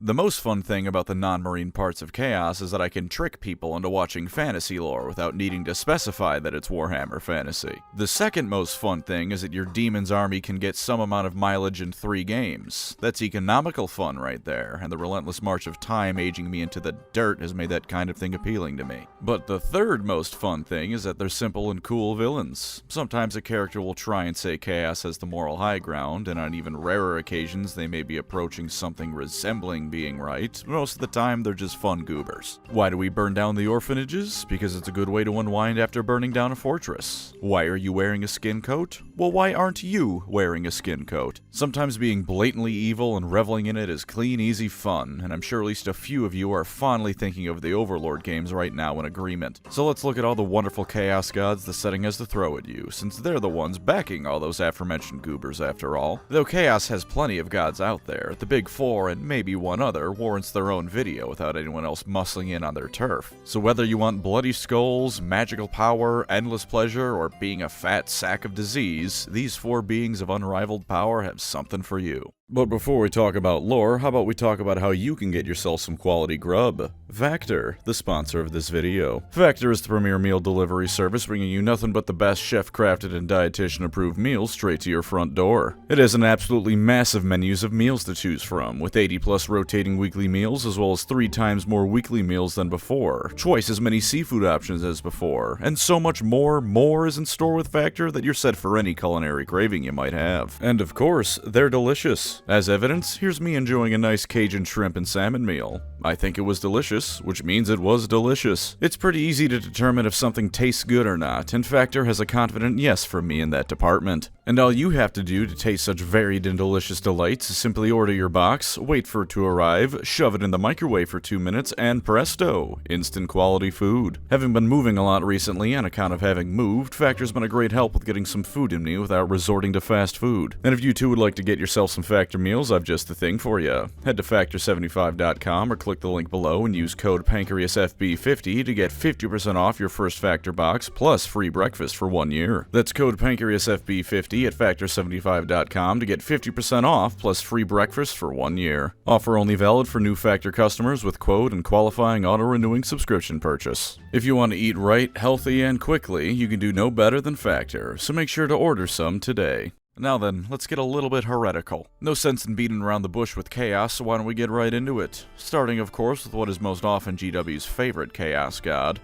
The most fun thing about the non-marine parts of Chaos is that I can trick people into watching fantasy lore without needing to specify that it's Warhammer Fantasy. The second most fun thing is that your demon's army can get some amount of mileage in 3 games. That's economical fun right there, and the relentless march of time aging me into the dirt has made that kind of thing appealing to me. But the third most fun thing is that they're simple and cool villains. Sometimes a character will try and say Chaos has the moral high ground, and on even rarer occasions they may be approaching something resembling being right. Most of the time they're just fun goobers. Why do we burn down the orphanages? Because it's a good way to unwind after burning down a fortress. Why are you wearing a skin coat? Well, why aren't you wearing a skin coat? Sometimes being blatantly evil and reveling in it is clean, easy fun, and I'm sure at least a few of you are fondly thinking of the Overlord games right now in agreement. So let's look at all the wonderful Chaos gods the setting has to throw at you, since they're the ones backing all those aforementioned goobers after all. Though Chaos has plenty of gods out there, the big 4 and maybe one other warrants their own video without anyone else muscling in on their turf. So whether you want bloody skulls, magical power, endless pleasure, or being a fat sack of disease, these 4 beings of unrivaled power have something for you. But before we talk about lore, how about we talk about how you can get yourself some quality grub? Factor, the sponsor of this video. Factor is the premier meal delivery service bringing you nothing but the best chef-crafted and dietitian-approved meals straight to your front door. It has an absolutely massive menus of meals to choose from, with 80+ rotating weekly meals as well as 3 times more weekly meals than before, twice as many seafood options as before, and so much more is in store with Factor that you're set for any culinary craving you might have. And of course, they're delicious. As evidence, here's me enjoying a nice Cajun shrimp and salmon meal. I think it was delicious, which means it was delicious. It's pretty easy to determine if something tastes good or not, and Factor has a confident yes from me in that department. And all you have to do to taste such varied and delicious delights is simply order your box, wait for it to arrive, shove it in the microwave for 2 minutes, and presto, instant quality food. Having been moving a lot recently on account of having moved, Factor's been a great help with getting some food in me without resorting to fast food. And if you too would like to get yourself some Factor meals, I've just the thing for you. Head to Factor75.com or click the link below and use code PancreasFB50 to get 50% off your first Factor box plus free breakfast for 1 year. That's code PancreasFB50 at Factor75.com to get 50% off plus free breakfast for 1 year. Offer only valid for new Factor customers with quote and qualifying auto-renewing subscription purchase. If you want to eat right, healthy, and quickly, you can do no better than Factor, so make sure to order some today. Now then, let's get a little bit heretical. No sense in beating around the bush with Chaos, so why don't we get right into it? Starting, of course, with what is most often GW's favorite Chaos god.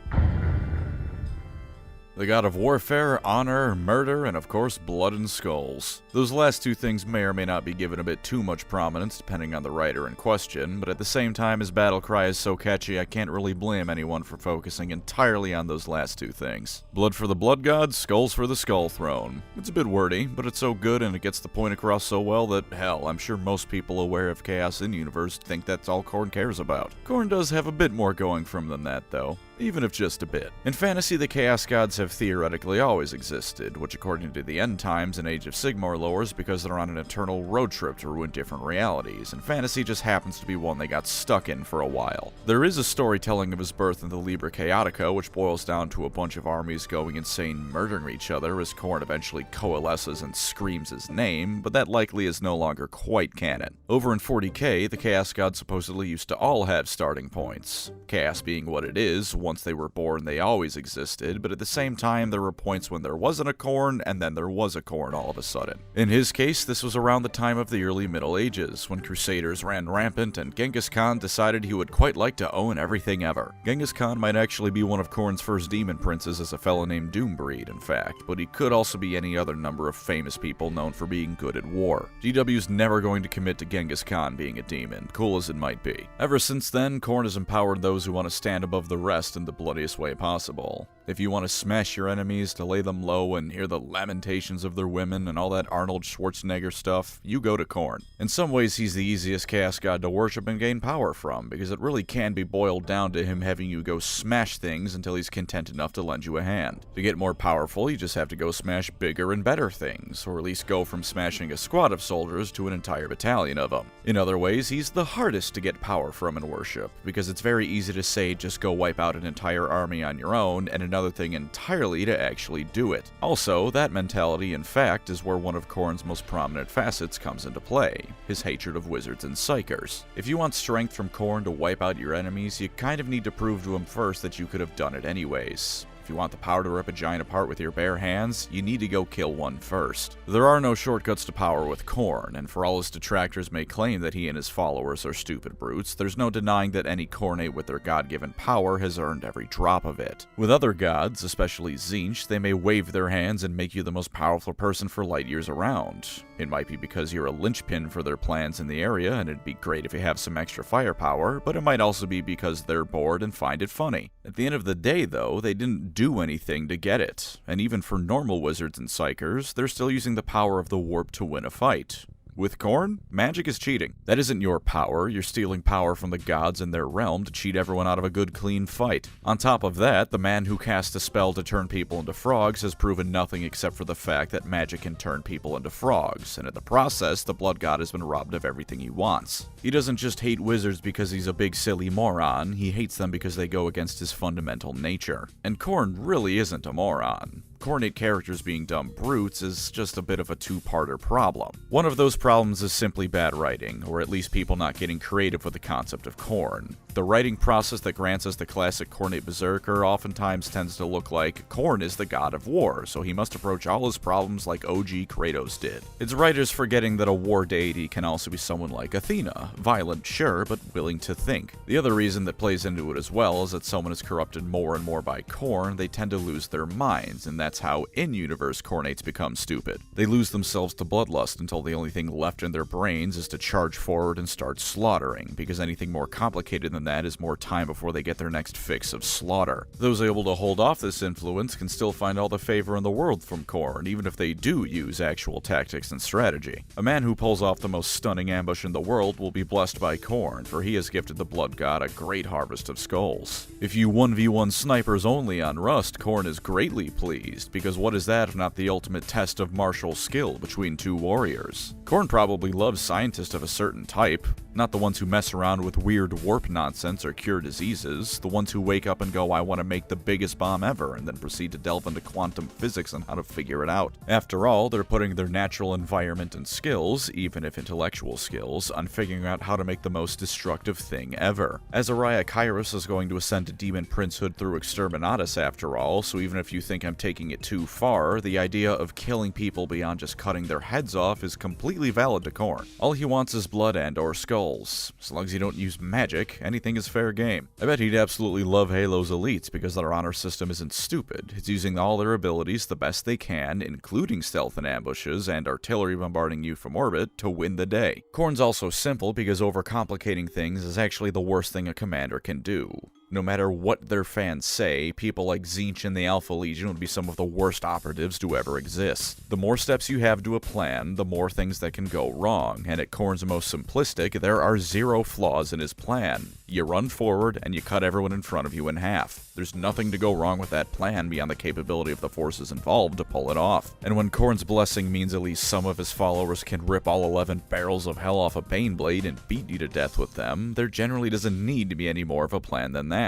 The god of warfare, honor, murder, and of course blood and skulls. Those last 2 things may or may not be given a bit too much prominence depending on the writer in question, but at the same time his battle cry is so catchy I can't really blame anyone for focusing entirely on those last 2 things. Blood for the blood god, skulls for the skull throne. It's a bit wordy, but it's so good and it gets the point across so well that, hell, I'm sure most people aware of Chaos in Universe think that's all Khorne cares about. Khorne does have a bit more going for him than that though, even if just a bit. In fantasy, the Chaos gods have theoretically always existed, which according to the End Times and Age of Sigmar lore is because they're on an eternal road trip to ruin different realities, and fantasy just happens to be one they got stuck in for a while. There is a storytelling of his birth in the Liber Chaotica, which boils down to a bunch of armies going insane murdering each other as Khorne eventually coalesces and screams his name, but that likely is no longer quite canon. Over in 40k, the Chaos gods supposedly used to all have starting points. Chaos being what it is, once they were born they always existed, but at the same time there were points when there wasn't a Khorne, and then there was a Khorne all of a sudden. In his case, this was around the time of the early Middle Ages, when Crusaders ran rampant and Genghis Khan decided he would quite like to own everything ever. Genghis Khan might actually be one of Khorne's first demon princes as a fellow named Doombreed, in fact, but he could also be any other number of famous people known for being good at war. GW's never going to commit to Genghis Khan being a demon, cool as it might be. Ever since then, Khorne has empowered those who want to stand above the rest in the bloodiest way possible. If you want to smash your enemies, to lay them low and hear the lamentations of their women and all that Arnold Schwarzenegger stuff, you go to Khorne. In some ways, he's the easiest Chaos god to worship and gain power from, because it really can be boiled down to him having you go smash things until he's content enough to lend you a hand. To get more powerful, you just have to go smash bigger and better things, or at least go from smashing a squad of soldiers to an entire battalion of them. In other ways, he's the hardest to get power from in worship, because it's very easy to say just go wipe out an an entire army on your own, and another thing entirely to actually do it. Also, that mentality, in fact, is where one of Khorne's most prominent facets comes into play: his hatred of wizards and psykers. If you want strength from Khorne to wipe out your enemies, you kind of need to prove to him first that you could have done it anyways. If you want the power to rip a giant apart with your bare hands, you need to go kill one first. There are no shortcuts to power with Khorne, and for all his detractors may claim that he and his followers are stupid brutes, there's no denying that any Khornate with their god-given power has earned every drop of it. With other gods, especially Tzeentch, they may wave their hands and make you the most powerful person for light years around. It might be because you're a linchpin for their plans in the area, and it'd be great if you have some extra firepower, but it might also be because they're bored and find it funny. At the end of the day, though, they didn't do anything to get it, and even for normal wizards and psykers, they're still using the power of the warp to win a fight. With Khorne, magic is cheating. That isn't your power, you're stealing power from the gods in their realm to cheat everyone out of a good clean fight. On top of that, the man who cast a spell to turn people into frogs has proven nothing except for the fact that magic can turn people into frogs, and in the process, the blood god has been robbed of everything he wants. He doesn't just hate wizards because he's a big silly moron, he hates them because they go against his fundamental nature. And Khorne really isn't a moron. Khornate characters being dumb brutes is just a bit of a two-parter problem. One of those problems is simply bad writing, or at least people not getting creative with the concept of Khorne. The writing process that grants us the classic Khornate berserker oftentimes tends to look like Khorne is the god of war, so he must approach all his problems like OG Kratos did. It's writers forgetting that a war deity can also be someone like Athena, violent sure, but willing to think. The other reason that plays into it as well is that someone is corrupted more and more by Khorne, they tend to lose their minds, and that's how in-universe Khornates become stupid. They lose themselves to bloodlust until the only thing left in their brains is to charge forward and start slaughtering, because anything more complicated than that is more time before they get their next fix of slaughter. Those able to hold off this influence can still find all the favor in the world from Khorne, even if they do use actual tactics and strategy. A man who pulls off the most stunning ambush in the world will be blessed by Khorne, for he has gifted the blood god a great harvest of skulls. If you 1v1 snipers only on Rust, Khorne is greatly pleased, because what is that if not the ultimate test of martial skill between two warriors? Khorne probably loves scientists of a certain type, not the ones who mess around with weird warp nonsense or cure diseases, the ones who wake up and go, I want to make the biggest bomb ever, and then proceed to delve into quantum physics and how to figure it out. After all, they're putting their natural environment and skills, even if intellectual skills, on figuring out how to make the most destructive thing ever. Azariah Kairos is going to ascend to demon princehood through Exterminatus after all, so even if you think I'm taking it too far, the idea of killing people beyond just cutting their heads off is completely valid to Khorne. All he wants is blood and or skulls. As long as you don't use magic, anything is fair game. I bet he'd absolutely love Halo's elites because their honor system isn't stupid. It's using all their abilities the best they can, including stealth and ambushes and artillery bombarding you from orbit, to win the day. Khorne's also simple because overcomplicating things is actually the worst thing a commander can do. No matter what their fans say, people like Tzeentch and the Alpha Legion would be some of the worst operatives to ever exist. The more steps you have to a plan, the more things that can go wrong, and at Khorne's most simplistic, there are zero flaws in his plan. You run forward and you cut everyone in front of you in half. There's nothing to go wrong with that plan beyond the capability of the forces involved to pull it off. And when Khorne's blessing means at least some of his followers can rip all 11 barrels of hell off a Baneblade and beat you to death with them, there generally doesn't need to be any more of a plan than that.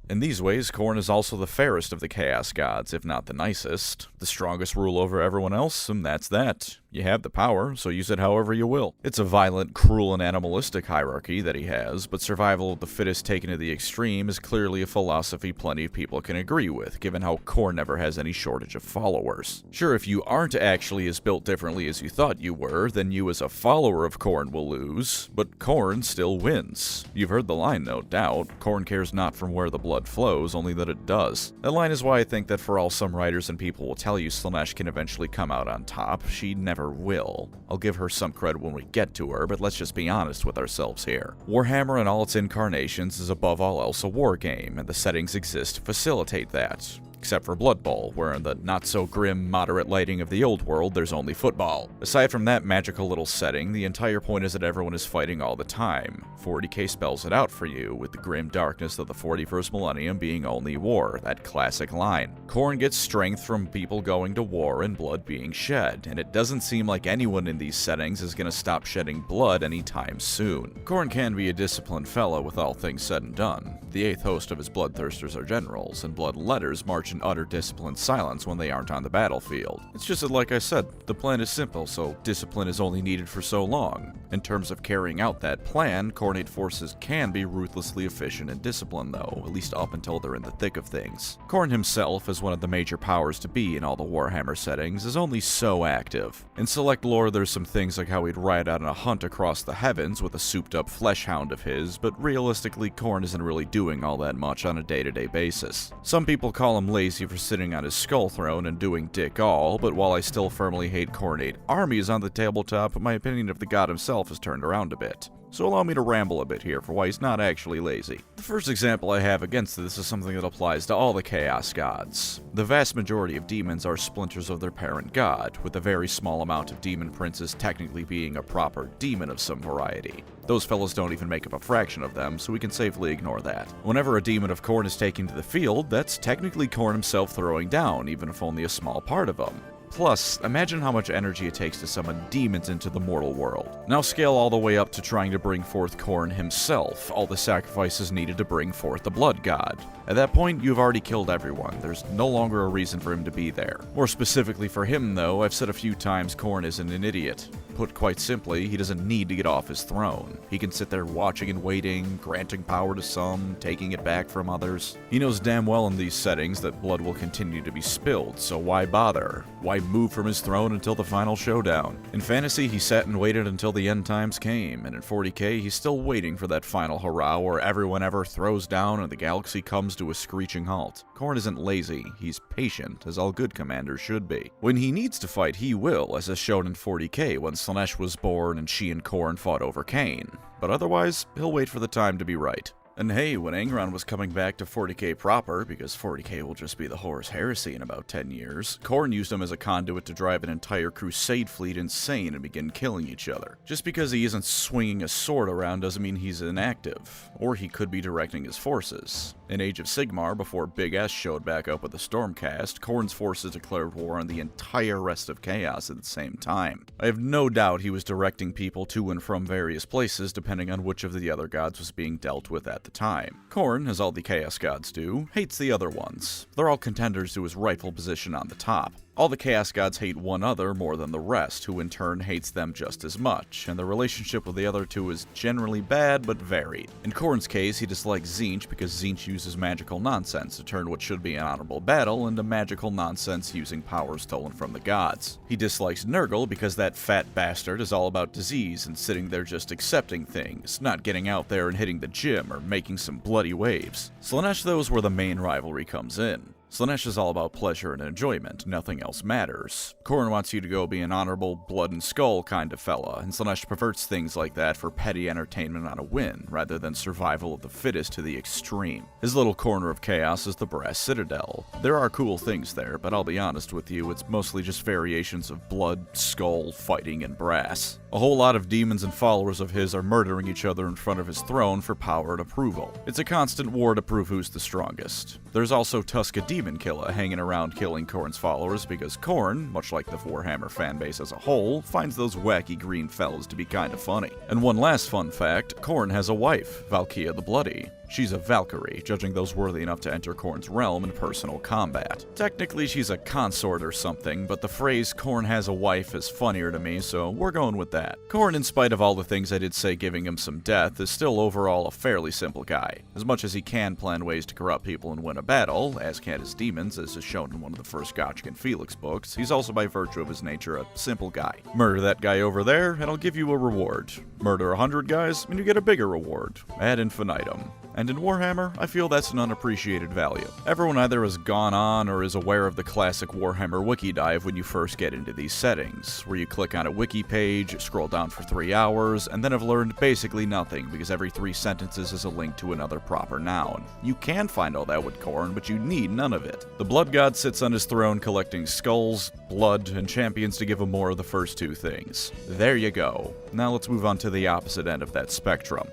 In these ways, Khorne is also the fairest of the Chaos Gods, if not the nicest. The strongest rule over everyone else, and that's that. You have the power, so use it however you will. It's a violent, cruel, and animalistic hierarchy that he has, but survival of the fittest taken to the extreme is clearly a philosophy plenty of people can agree with, given how Khorne never has any shortage of followers. Sure, if you aren't actually as built differently as you thought you were, then you as a follower of Khorne will lose, but Khorne still wins. You've heard the line, no doubt. Khorne cares not from where the blood flows, only that it does. That line is why I think that for all some writers and people will tell you Slaanesh can eventually come out on top, she never will. I'll give her some credit when we get to her, but let's just be honest with ourselves here. Warhammer and all its incarnations is above all else a war game, and the settings exist to facilitate that. Except for Blood Bowl, where in the not-so-grim, moderate lighting of the old world, there's only football. Aside from that magical little setting, the entire point is that everyone is fighting all the time. 40k spells it out for you, with the grim darkness of the 41st millennium being only war, that classic line. Khorne gets strength from people going to war and blood being shed, and it doesn't seem like anyone in these settings is gonna stop shedding blood anytime soon. Khorne can be a disciplined fellow with all things said and done. The 8th host of his bloodthirsters are generals, and bloodletters march in utter disciplined silence when they aren't on the battlefield. It's just that, like I said, the plan is simple, so discipline is only needed for so long. In terms of carrying out that plan, Khornate forces can be ruthlessly efficient and disciplined though, at least up until they're in the thick of things. Khorne himself, as one of the major powers to be in all the Warhammer settings, is only so active. In select lore there's some things like how he'd ride out on a hunt across the heavens with a souped up flesh hound of his, but realistically Khorne isn't really doing all that much on a day-to-day basis. Some people call him lazy for sitting on his skull throne and doing dick all, but while I still firmly hate Khornate armies on the tabletop, my opinion of the god himself has turned around a bit. So allow me to ramble a bit here for why he's not actually lazy. The first example I have against this is something that applies to all the Chaos gods. The vast majority of demons are splinters of their parent god, with a very small amount of demon princes technically being a proper demon of some variety. Those fellows don't even make up a fraction of them, so we can safely ignore that. Whenever a demon of Khorne is taken to the field, that's technically Khorne himself throwing down, even if only a small part of them. Plus, imagine how much energy it takes to summon demons into the mortal world. Now scale all the way up to trying to bring forth Khorne himself, all the sacrifices needed to bring forth the blood god. At that point, you've already killed everyone. There's no longer a reason for him to be there. More specifically for him though, I've said a few times Khorne isn't an idiot. Put quite simply, he doesn't need to get off his throne. He can sit there watching and waiting, granting power to some, taking it back from others. He knows damn well in these settings that blood will continue to be spilled, so why bother? Why move from his throne until the final showdown? In fantasy, he sat and waited until the end times came, and in 40k, he's still waiting for that final hurrah where everyone ever throws down and the galaxy comes to a screeching halt. Khorne isn't lazy, he's patient, as all good commanders should be. When he needs to fight, he will, as is shown in 40k when Slaanesh was born and she and Khorne fought over Cain. But otherwise, he'll wait for the time to be right. And hey, when Angron was coming back to 40k proper, because 40k will just be the Horus Heresy in about 10 years, Khorne used him as a conduit to drive an entire crusade fleet insane and begin killing each other. Just because he isn't swinging a sword around doesn't mean he's inactive, or he could be directing his forces. In Age of Sigmar, before Big S showed back up with the Stormcast, Khorne's forces declared war on the entire rest of Chaos at the same time. I have no doubt he was directing people to and from various places depending on which of the other gods was being dealt with at the time. Khorne, as all the Chaos gods do, hates the other ones. They're all contenders to his rightful position on the top. All the Chaos gods hate one other more than the rest, who in turn hates them just as much, and the relationship with the other two is generally bad but varied. In Khorne's case, he dislikes Tzeentch because Tzeentch uses magical nonsense to turn what should be an honorable battle into magical nonsense using power stolen from the gods. He dislikes Nurgle because that fat bastard is all about disease and sitting there just accepting things, not getting out there and hitting the gym or making some bloody waves. Slaanesh though is where the main rivalry comes in. Slaanesh is all about pleasure and enjoyment, nothing else matters. Khorne wants you to go be an honorable, blood and skull kind of fella, and Slaanesh perverts things like that for petty entertainment on a whim, rather than survival of the fittest to the extreme. His little corner of chaos is the Brass Citadel. There are cool things there, but I'll be honest with you, it's mostly just variations of blood, skull, fighting, and brass. A whole lot of demons and followers of his are murdering each other in front of his throne for power and approval. It's a constant war to prove who's the strongest. There's also Tuska Demon Killer hanging around killing Khorne's followers because Khorne, much like the Warhammer fanbase as a whole, finds those wacky green fellas to be kinda funny. And one last fun fact, Khorne has a wife, Valkia the Bloody. She's a Valkyrie, judging those worthy enough to enter Khorne's realm in personal combat. Technically, she's a consort or something, but the phrase Khorne has a wife is funnier to me, so we're going with that. Khorne, in spite of all the things I did say giving him some death, is still overall a fairly simple guy. As much as he can plan ways to corrupt people and win a battle, as can his demons, as is shown in one of the first Gotchick and Felix books, he's also by virtue of his nature a simple guy. Murder that guy over there, and I'll give you a reward. Murder 100 guys, and you get a bigger reward. Ad infinitum. And in Warhammer, I feel that's an unappreciated value. Everyone either has gone on or is aware of the classic Warhammer wiki dive when you first get into these settings, where you click on a wiki page, scroll down for 3 hours, and then have learned basically nothing because every 3 sentences is a link to another proper noun. You can find all that with Khorne, but you need none of it. The Blood God sits on his throne collecting skulls, blood, and champions to give him more of the first 2 things. There you go. Now let's move on to the opposite end of that spectrum.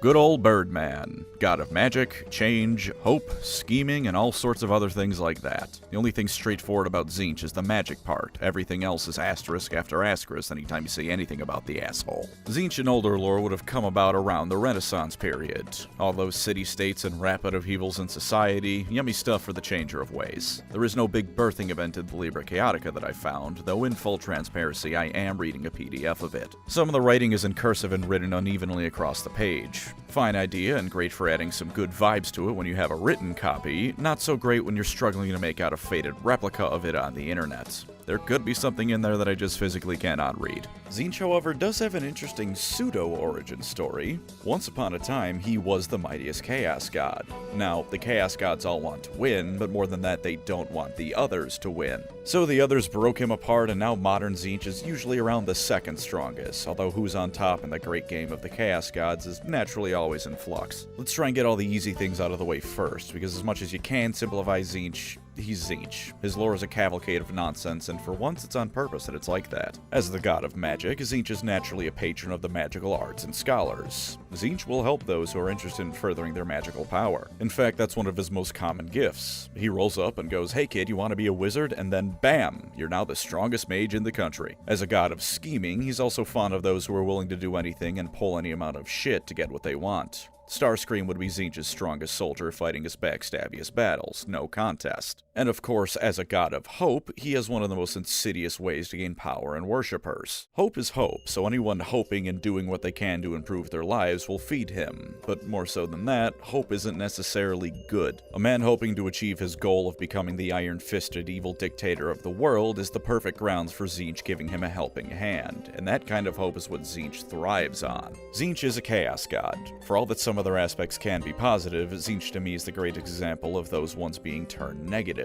Good old Birdman. God of magic, change, hope, scheming, and all sorts of other things like that. The only thing straightforward about Tzeentch is the magic part. Everything else is asterisk after asterisk anytime you say anything about the asshole. Tzeentch in older lore would have come about around the Renaissance period. All those city-states and rapid upheavals in society, yummy stuff for the changer of ways. There is no big birthing event in the Liber Chaotica that I found, though in full transparency I am reading a PDF of it. Some of the writing is in cursive and written unevenly across the page. Fine idea and great for adding some good vibes to it when you have a written copy, not so great when you're struggling to make out a faded replica of it on the internet. There could be something in there that I just physically cannot read. Tzeentch, however, does have an interesting pseudo-origin story. Once upon a time, he was the mightiest Chaos God. Now, the Chaos Gods all want to win, but more than that, they don't want the others to win. So the others broke him apart, and now modern Tzeentch is usually around the second strongest, although who's on top in the great game of the Chaos Gods is naturally always in flux. Let's try and get all the easy things out of the way first, because as much as you can simplify Tzeentch, he's Tzeentch. His lore is a cavalcade of nonsense, and for once it's on purpose that it's like that. As the god of magic, Tzeentch is naturally a patron of the magical arts and scholars. Tzeentch will help those who are interested in furthering their magical power. In fact, that's one of his most common gifts. He rolls up and goes, "Hey kid, you want to be a wizard?" And then bam, you're now the strongest mage in the country. As a god of scheming, he's also fond of those who are willing to do anything and pull any amount of shit to get what they want. Starscream would be Tzeentch's strongest soldier fighting his backstabbiest battles, no contest. And of course, as a god of hope, he has one of the most insidious ways to gain power and worshippers. Hope is hope, so anyone hoping and doing what they can to improve their lives will feed him. But more so than that, hope isn't necessarily good. A man hoping to achieve his goal of becoming the iron-fisted evil dictator of the world is the perfect grounds for Tzeentch giving him a helping hand, and that kind of hope is what Tzeentch thrives on. Tzeentch is a chaos god. For all that some other aspects can be positive, Tzeentch to me is the great example of those ones being turned negative.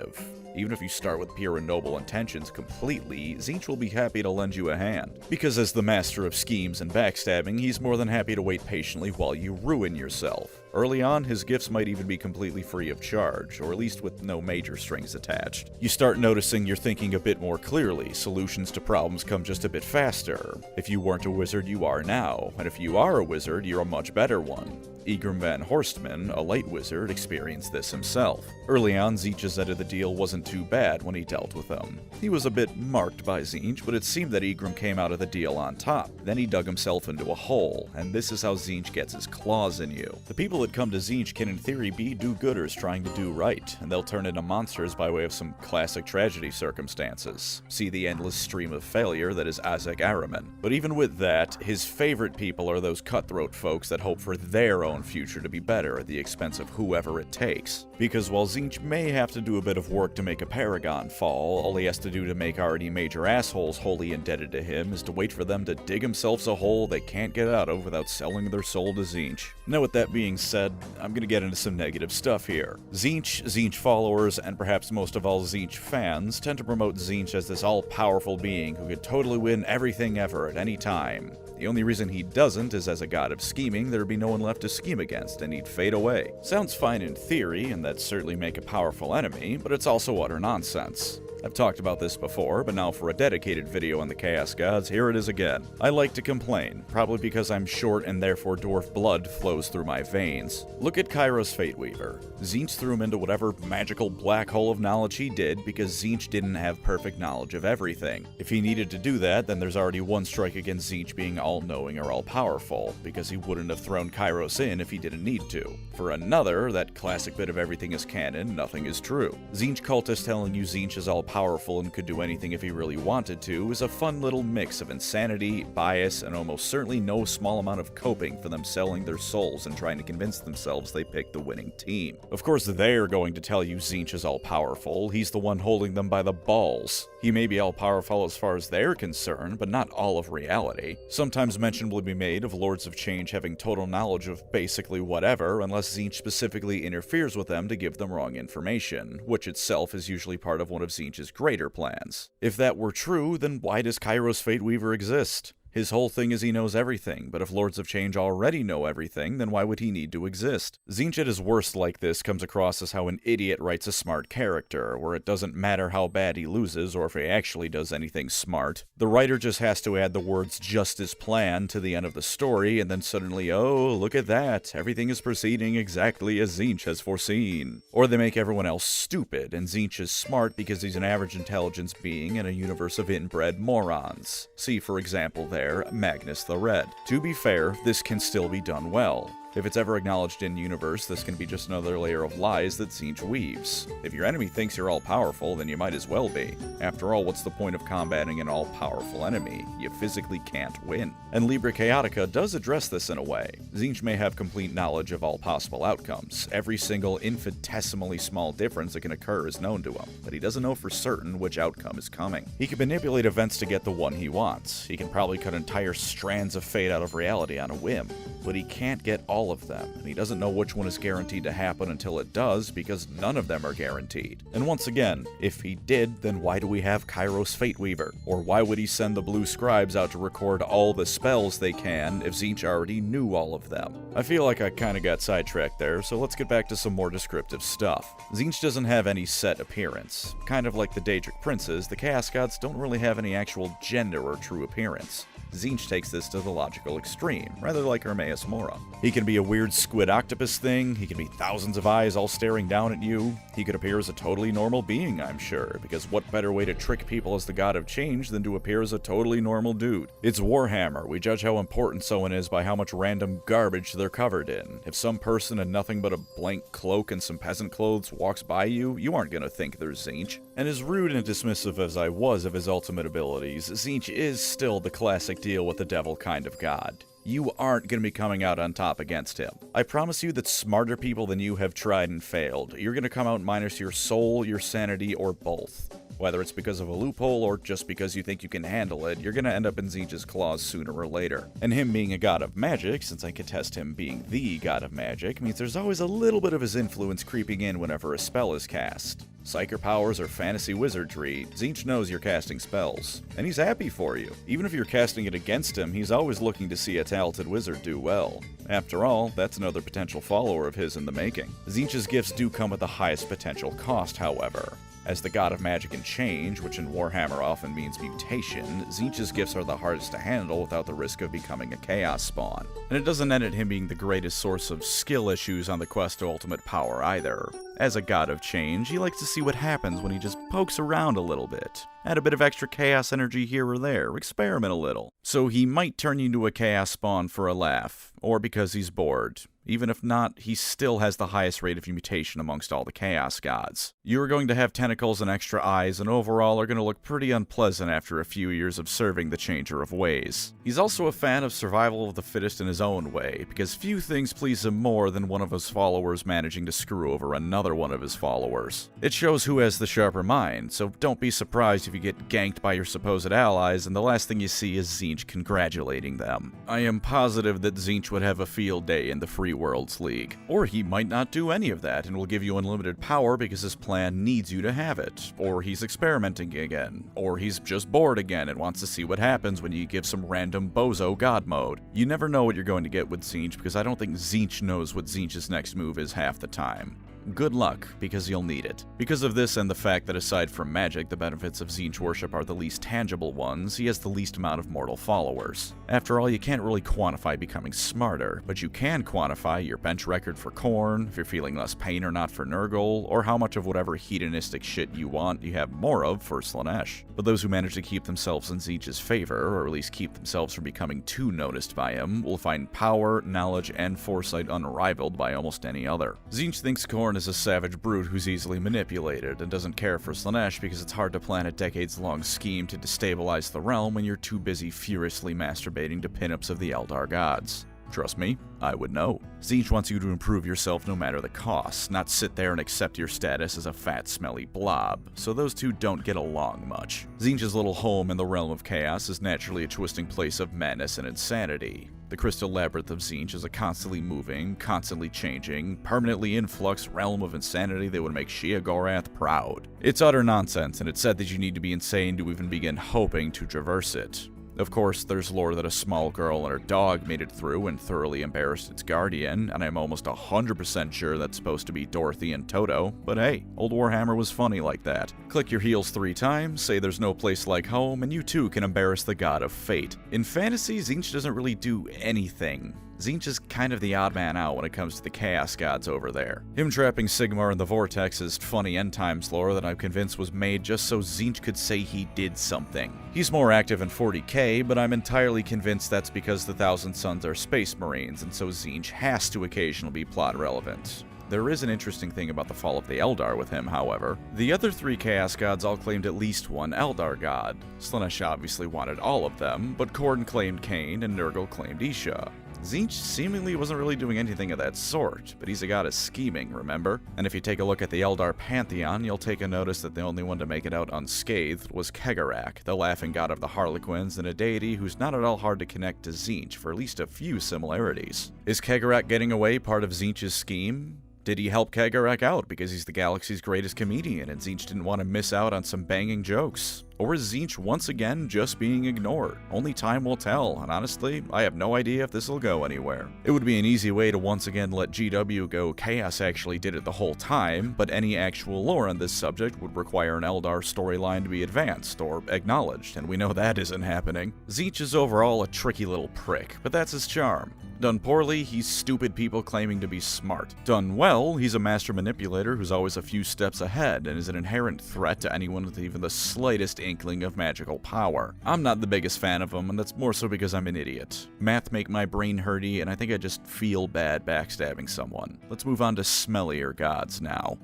Even if you start with pure and noble intentions completely, Tzeentch will be happy to lend you a hand. Because as the master of schemes and backstabbing, he's more than happy to wait patiently while you ruin yourself. Early on, his gifts might even be completely free of charge, or at least with no major strings attached. You start noticing you're thinking a bit more clearly, solutions to problems come just a bit faster. If you weren't a wizard, you are now, and if you are a wizard, you're a much better one. Egrim van Horstman, a light wizard, experienced this himself. Early on, Tzeentch's end of the deal wasn't too bad when he dealt with them. He was a bit marked by Tzeentch, but it seemed that Egrim came out of the deal on top. Then he dug himself into a hole, and this is how Tzeentch gets his claws in you. The people that come to Tzeentch can in theory be do-gooders trying to do right, and they'll turn into monsters by way of some classic tragedy circumstances. See the endless stream of failure that is Azek Araman. But even with that, his favorite people are those cutthroat folks that hope for their own future to be better at the expense of whoever it takes. Because while Tzeentch may have to do a bit of work to make a paragon fall, all he has to do to make already major assholes wholly indebted to him is to wait for them to dig themselves a hole they can't get out of without selling their soul to Tzeentch. Now with that being said, I'm gonna get into some negative stuff here. Tzeentch followers, and perhaps most of all Tzeentch fans, tend to promote Tzeentch as this all-powerful being who could totally win everything ever at any time. The only reason he doesn't is as a god of scheming, there'd be no one left to scheme against, and he'd fade away. Sounds fine in theory, and that'd certainly make a powerful enemy, but it's also utter nonsense. I've talked about this before, but now for a dedicated video on the Chaos Gods, here it is again. I like to complain, probably because I'm short and therefore dwarf blood flows through my veins. Look at Kairos Fateweaver. Tzeentch threw him into whatever magical black hole of knowledge he did because Tzeentch didn't have perfect knowledge of everything. If he needed to do that, then there's already one strike against Tzeentch being all-knowing or all-powerful, because he wouldn't have thrown Kairos in if he didn't need to. For another, that classic bit of everything is canon, nothing is true. Tzeentch cultists telling you Tzeentch is all all-powerful and could do anything if he really wanted to is a fun little mix of insanity, bias, and almost certainly no small amount of coping for them selling their souls and trying to convince themselves they picked the winning team. Of course, they're going to tell you Tzeentch is all-powerful. He's the one holding them by the balls. He may be all-powerful as far as they're concerned, but not all of reality. Sometimes mention will be made of Lords of Change having total knowledge of basically whatever, unless Tzeentch specifically interferes with them to give them wrong information, which itself is usually part of one of Tzeentch's greater plans. If that were true, then why does Kairos Fateweaver exist? His whole thing is he knows everything, but if Lords of Change already know everything, then why would he need to exist? Tzeentch at his worst like this comes across as how an idiot writes a smart character, where it doesn't matter how bad he loses or if he actually does anything smart. The writer just has to add the words "just as planned" to the end of the story, and then suddenly, oh, look at that, everything is proceeding exactly as Tzeentch has foreseen. Or they make everyone else stupid, and Tzeentch is smart because he's an average intelligence being in a universe of inbred morons. See, for example, there, Magnus the Red. To be fair, this can still be done well. If it's ever acknowledged in universe, this can be just another layer of lies that Tzeentch weaves. If your enemy thinks you're all-powerful, then you might as well be. After all, what's the point of combating an all-powerful enemy? You physically can't win. And Libra Chaotica does address this in a way. Tzeentch may have complete knowledge of all possible outcomes. Every single infinitesimally small difference that can occur is known to him, but he doesn't know for certain which outcome is coming. He can manipulate events to get the one he wants. He can probably cut entire strands of fate out of reality on a whim, but he can't get all of them, and he doesn't know which one is guaranteed to happen until it does, because none of them are guaranteed. And once again, if he did, then why do we have Kairos Fateweaver? Or why would he send the Blue Scribes out to record all the spells they can if Tzeentch already knew all of them? I feel like I kinda got sidetracked there, so let's get back to some more descriptive stuff. Tzeentch doesn't have any set appearance. Kind of like the Daedric Princes, the Chaos Gods don't really have any actual gender or true appearance. Tzeentch takes this to the logical extreme, rather like Hermaeus Mora. He can be a weird squid octopus thing, he can be thousands of eyes all staring down at you, he could appear as a totally normal being, I'm sure, because what better way to trick people as the God of Change than to appear as a totally normal dude? It's Warhammer. We judge how important someone is by how much random garbage they're covered in. If some person in nothing but a blank cloak and some peasant clothes walks by you, you aren't gonna think they're Tzeentch. And as rude and dismissive as I was of his ultimate abilities, Tzeentch is still the classic deal with the devil kind of god. You aren't going to be coming out on top against him. I promise you that smarter people than you have tried and failed. You're going to come out minus your soul, your sanity, or both. Whether it's because of a loophole or just because you think you can handle it, you're going to end up in Tzeentch's claws sooner or later. And him being a god of magic, since I contest him being the god of magic, means there's always a little bit of his influence creeping in whenever a spell is cast. Psyker powers or fantasy wizardry, Tzeentch knows you're casting spells, and he's happy for you. Even if you're casting it against him, he's always looking to see a talented wizard do well. After all, that's another potential follower of his in the making. Tzeentch's gifts do come at the highest potential cost, however. As the god of magic and change, which in Warhammer often means mutation, Tzeentch's gifts are the hardest to handle without the risk of becoming a chaos spawn. And it doesn't end at him being the greatest source of skill issues on the quest to ultimate power either. As a god of change, he likes to see what happens when he just pokes around a little bit. Add a bit of extra chaos energy here or there, experiment a little. So he might turn you into a chaos spawn for a laugh, or because he's bored. Even if not, he still has the highest rate of mutation amongst all the Chaos Gods. You are going to have tentacles and extra eyes, and overall are going to look pretty unpleasant after a few years of serving the Changer of Ways. He's also a fan of survival of the fittest in his own way, because few things please him more than one of his followers managing to screw over another one of his followers. It shows who has the sharper mind, so don't be surprised if you get ganked by your supposed allies and the last thing you see is Tzeentch congratulating them. I am positive that Tzeentch would have a field day in the Free Worlds League. Or he might not do any of that and will give you unlimited power because his plan needs you to have it. Or he's experimenting again. Or he's just bored again and wants to see what happens when you give some random bozo god mode. You never know what you're going to get with Tzeentch because I don't think Tzeentch knows what Tzeentch's next move is half the time. Good luck, because you'll need it. Because of this and the fact that aside from magic, the benefits of Tzeentch worship are the least tangible ones, he has the least amount of mortal followers. After all, you can't really quantify becoming smarter, but you can quantify your bench record for Khorne, if you're feeling less pain or not for Nurgle, or how much of whatever hedonistic shit you want you have more of for Slaanesh. But those who manage to keep themselves in Tzeentch's favor, or at least keep themselves from becoming too noticed by him, will find power, knowledge, and foresight unrivaled by almost any other. Tzeentch thinks Khorne Khorne is a savage brute who's easily manipulated, and doesn't care for Slaanesh because it's hard to plan a decades-long scheme to destabilize the realm when you're too busy furiously masturbating to pinups of the Eldar gods. Trust me, I would know. Tzeentch wants you to improve yourself no matter the cost, not sit there and accept your status as a fat, smelly blob, so those two don't get along much. Tzeentch's little home in the realm of chaos is naturally a twisting place of madness and insanity. The crystal labyrinth of Tzeentch is a constantly moving, constantly changing, permanently in flux realm of insanity that would make Sheogorath proud. It's utter nonsense, and it's said that you need to be insane to even begin hoping to traverse it. Of course, there's lore that a small girl and her dog made it through and thoroughly embarrassed its guardian, and I'm almost 100% sure that's supposed to be Dorothy and Toto, but hey, old Warhammer was funny like that. Click your heels 3 times, say there's no place like home, and you too can embarrass the god of fate. In fantasy, Tzeentch doesn't really do anything. Tzeentch is kind of the odd man out when it comes to the Chaos Gods over there. Him trapping Sigmar in the Vortex is funny end times lore that I'm convinced was made just so Tzeentch could say he did something. He's more active in 40k, but I'm entirely convinced that's because the Thousand Sons are space marines, and so Tzeentch has to occasionally be plot relevant. There is an interesting thing about the fall of the Eldar with him, however. The other 3 Chaos Gods all claimed at least one Eldar god. Slaanesh obviously wanted all of them, but Khorne claimed Cain and Nurgle claimed Isha. Tzeentch seemingly wasn't really doing anything of that sort, but he's a god of scheming, remember? And if you take a look at the Eldar pantheon, you'll take a notice that the only one to make it out unscathed was Kegarak, the laughing god of the Harlequins, and a deity who's not at all hard to connect to Tzeentch for at least a few similarities. Is Kegarak getting away part of Tzeentch's scheme? Did he help Kegarak out because he's the galaxy's greatest comedian and Tzeentch didn't want to miss out on some banging jokes? Or is Tzeentch once again just being ignored? Only time will tell, and honestly, I have no idea if this will go anywhere. It would be an easy way to once again let GW go Chaos actually did it the whole time, but any actual lore on this subject would require an Eldar storyline to be advanced or acknowledged, and we know that isn't happening. Tzeentch is overall a tricky little prick, but that's his charm. Done poorly, he's stupid people claiming to be smart. Done well, he's a master manipulator who's always a few steps ahead and is an inherent threat to anyone with even the slightest inkling of magical power. I'm not the biggest fan of him, and that's more so because I'm an idiot. Math make my brain hurty, and I think I just feel bad backstabbing someone. Let's move on to smellier gods now.